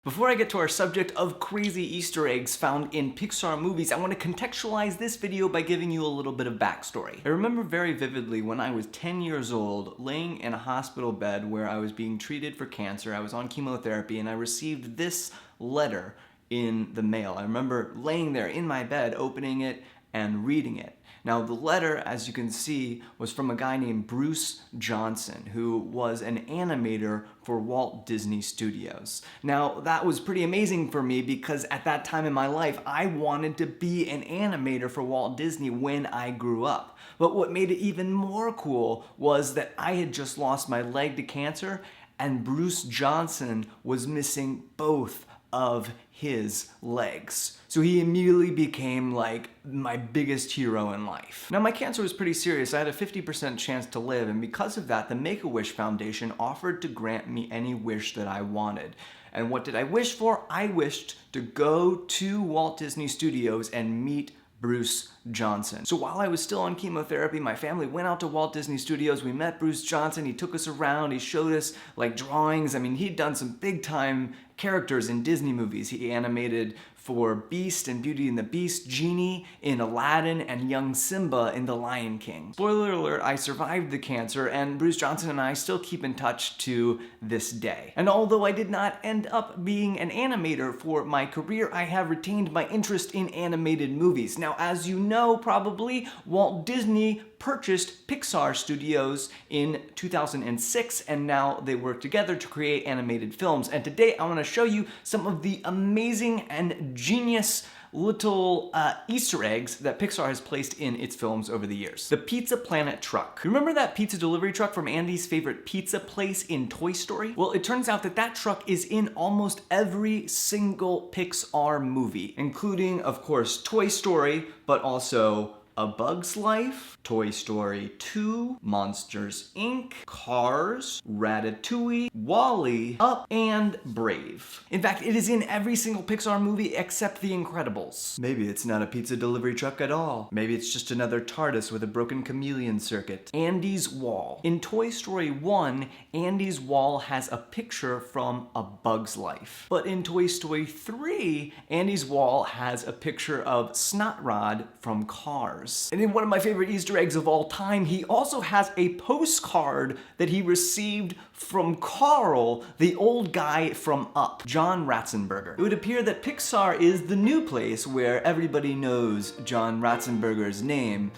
Before I get to our subject of crazy Easter eggs found in Pixar movies, I want to contextualize this video by giving you a little bit of backstory. I remember very vividly when I was 10 years old, laying in a hospital bed where I was being treated for cancer. I was on chemotherapy and I received this letter in the mail. I remember laying there in my bed, opening it and reading it. Now, the letter, as you can see, was from a guy named Bruce Johnson, who was an animator for Walt Disney Studios. Now, that was pretty amazing for me because at that time in my life, I wanted to be an animator for Walt Disney when I grew up. But what made it even more cool was that I had just lost my leg to cancer, and Bruce Johnson was missing both of his legs. So he immediately became like my biggest hero in life. Now, my cancer was pretty serious. I had a 50% chance to live, and because of that, the Make-A-Wish Foundation offered to grant me any wish that I wanted. And what did I wish for? I wished to go to Walt Disney Studios and meet Bruce Johnson. So while I was still on chemotherapy, my family went out to Walt Disney Studios. We met Bruce Johnson. He took us around. He showed us like drawings. I mean, he'd done some big time characters in Disney movies. He animated for Beast and Beauty and the Beast, Genie in Aladdin, and young Simba in The Lion King. Spoiler alert, I survived the cancer, and Bruce Johnson and I still keep in touch to this day. And although I did not end up being an animator for my career, I have retained my interest in animated movies. Now, as you know probably, Walt Disney purchased Pixar Studios in 2006, and now they work together to create animated films. And today I want to show you some of the amazing and genius little Easter eggs that Pixar has placed in its films over the years. The Pizza Planet truck. Remember that pizza delivery truck from Andy's favorite pizza place in Toy Story? Well, it turns out that that truck is in almost every single Pixar movie, including, of course, Toy Story, but also A Bug's Life, Toy Story 2, Monsters, Inc., Cars, Ratatouille, WALL-E, Up, and Brave. In fact, it is in every single Pixar movie except The Incredibles. Maybe it's not a pizza delivery truck at all. Maybe it's just another TARDIS with a broken chameleon circuit. Andy's wall. In Toy Story 1, Andy's wall has a picture from A Bug's Life. But in Toy Story 3, Andy's wall has a picture of Snot Rod from Cars. And in one of my favorite Easter eggs of all time, he also has a postcard that he received from Carl, the old guy from Up, John Ratzenberger. It would appear that Pixar is the new place where everybody knows John Ratzenberger's name,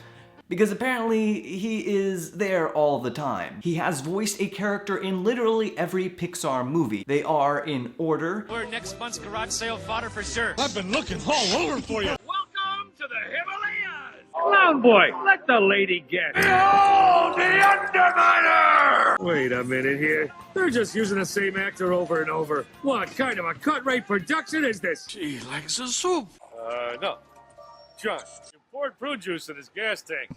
because apparently he is there all the time. He has voiced a character in literally every Pixar movie. They are in order. We're next month's garage sale fodder for sure. I've been looking all over for you. Welcome to the Himalayas! Clown boy, let the lady get. Behold the Underminer! Wait a minute here. They're just using the same actor over and over. What kind of a cut-rate production is this? She likes the soup. No. John, you poured prune juice in his gas tank.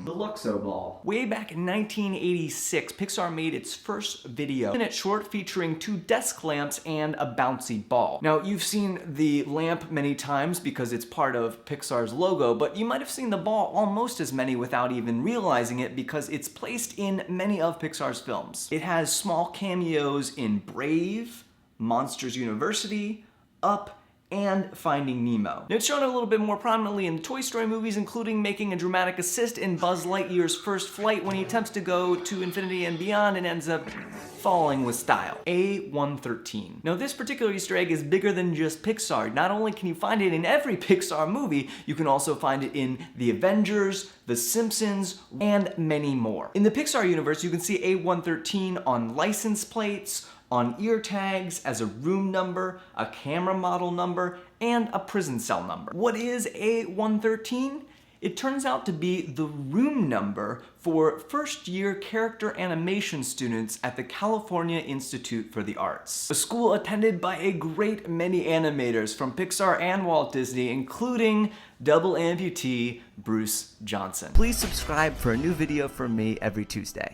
The Luo Ball. Way back in 1986, Pixar made its first video, a short featuring 2 desk lamps and a bouncy ball. Now, you've seen the lamp many times because it's part of Pixar's logo, but you might have seen the ball almost as many without even realizing it because it's placed in many of Pixar's films. It has small cameos in Brave, Monsters University, Up, and Finding Nemo. Now, it's shown a little bit more prominently in the Toy Story movies, including making a dramatic assist in Buzz Lightyear's first flight when he attempts to go to infinity and beyond and ends up falling with style. A113. Now, this particular Easter egg is bigger than just Pixar. Not only can you find it in every Pixar movie, you can also find it in The Avengers, The Simpsons, and many more. In the Pixar universe, you can see A113 on license plates, on ear tags, as a room number, a camera model number, and a prison cell number. What is A113? It turns out to be the room number for first-year character animation students at the California Institute for the Arts, a school attended by a great many animators from Pixar and Walt Disney, including double amputee Bruce Johnson. Please subscribe for a new video from me every Tuesday.